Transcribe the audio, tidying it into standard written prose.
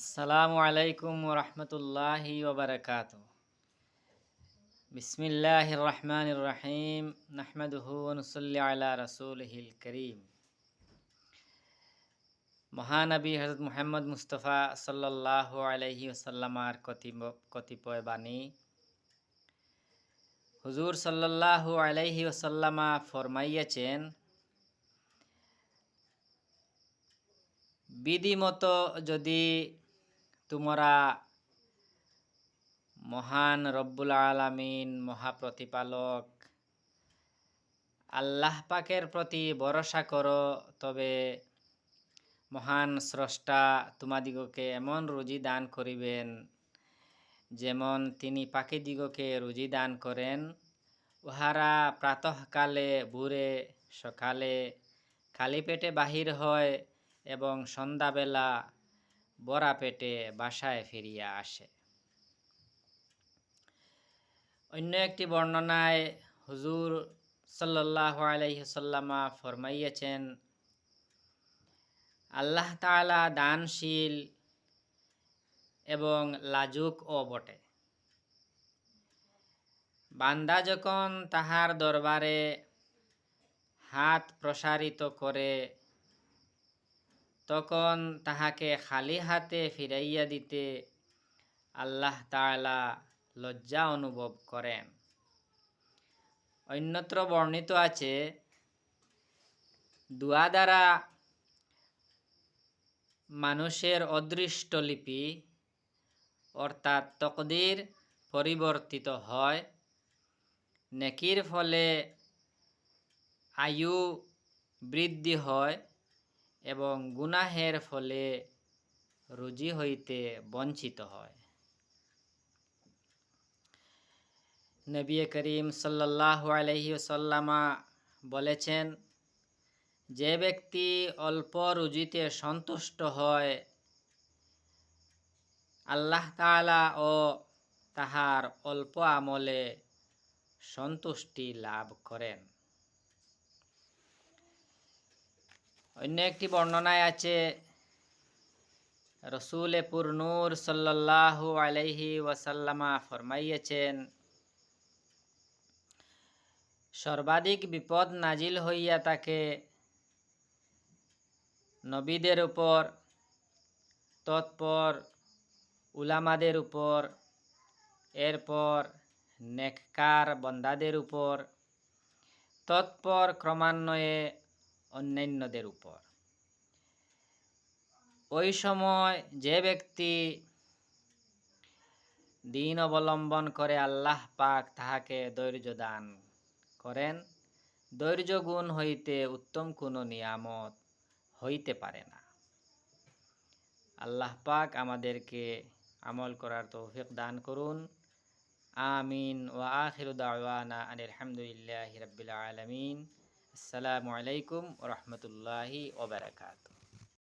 আসসালামু আলাইকুম ওরহমতুল্লাহি ওবরকাত। বিসমিল্লাহির রহমানির রহিম। নাহমাদুহু ওয়া নুসাল্লি আলা রাসূলিহিল করিম। মহানবী হযরত মুহাম্মদ মুস্তাফা সাল্লাল্লাহু আলাইহি ওয়াসাল্লামার কতিপয় বাণী। হুজুর সাল্লাল্লাহু আলাইহি ওয়াসাল্লামা ফরমাইয়াছেন, বিধিমতো যদি তোমরা মহান রব্বুল আলামিন মহাপ্রতিপালক আল্লাহ পাকের প্রতি ভরসা করো, তবে মহান স্রষ্টা তোমাদিগকে এমন রুজি দান করিবেন যেমন তিনি পাখিদিগকে রুজি দান করেন। উহারা প্রাতঃকালে, ভোরে, সকালে খালি পেটে বাহির হয় এবং সন্ধ্যাবেলা ভরা পেটে বাসায় ফিরিয়া আসে। অন্য একটি বর্ণনায় হুজুর সাল্লাল্লাহু আলাইহি ওয়াসাল্লামা ফরমাইয়াছেন, আল্লাহ তাআলা দানশীল এবং লাজুকও বটে। বান্দা যখন তাহার দরবারে হাত প্রসারিত করে, তখন তাহাকে খালি হাতে ফিরাইয়া দিতে আল্লাহ তাআলা লজ্জা অনুভব করেন। অন্যত্র বর্ণিত আছে, দোয়া দ্বারা মানুষের অদৃষ্ট লিপি অর্থাৎ তকদির পরিবর্তিত হয়। নেকির ফলে আয়ু বৃদ্ধি হয় এবং গুনাহের ফলে রুজি হইতে বঞ্চিত হয়। নবী করিম সাল্লাল্লাহু আলাইহি ওয়াসাল্লামা বলেছেন, যে ব্যক্তি অল্প রুজিতে সন্তুষ্ট হয়, আল্লাহ তাআলা ও তাহার অল্প আমলে সন্তুষ্টি লাভ করেন। অন্য একটি বর্ণনায় আছে, রসুল পুরনূর সাল্লাল্লাহু আলাইহি ওয়াসাল্লামা ফরমাইয়াছেন, সর্বাধিক বিপদ নাজিল হইয়া থাকে নবীদের উপর, তৎপর উলামাদের উপর, এরপর নেককার বান্দাদের উপর, তৎপর ক্রমান্বয়ে অন্যান্যদের উপর। ওই সময় যে ব্যক্তি দিন অবলম্বন করে, আল্লাহ পাক তাহাকে ধৈর্য দান করেন। ধৈর্য গুণ হইতে উত্তম কোনো নিয়ামত হইতে পারে না। আল্লাহ পাক আমাদেরকে আমল করার তৌফিক দান করুন। আমিন। ওয়া আখিরু দাওয়ানা আনিল হামদুলিল্লাহি রাব্বিল আলামিন। আসসালামু আলাইকুম ওয়া রাহমাতুল্লাহি ওয়া বারাকাতুহু।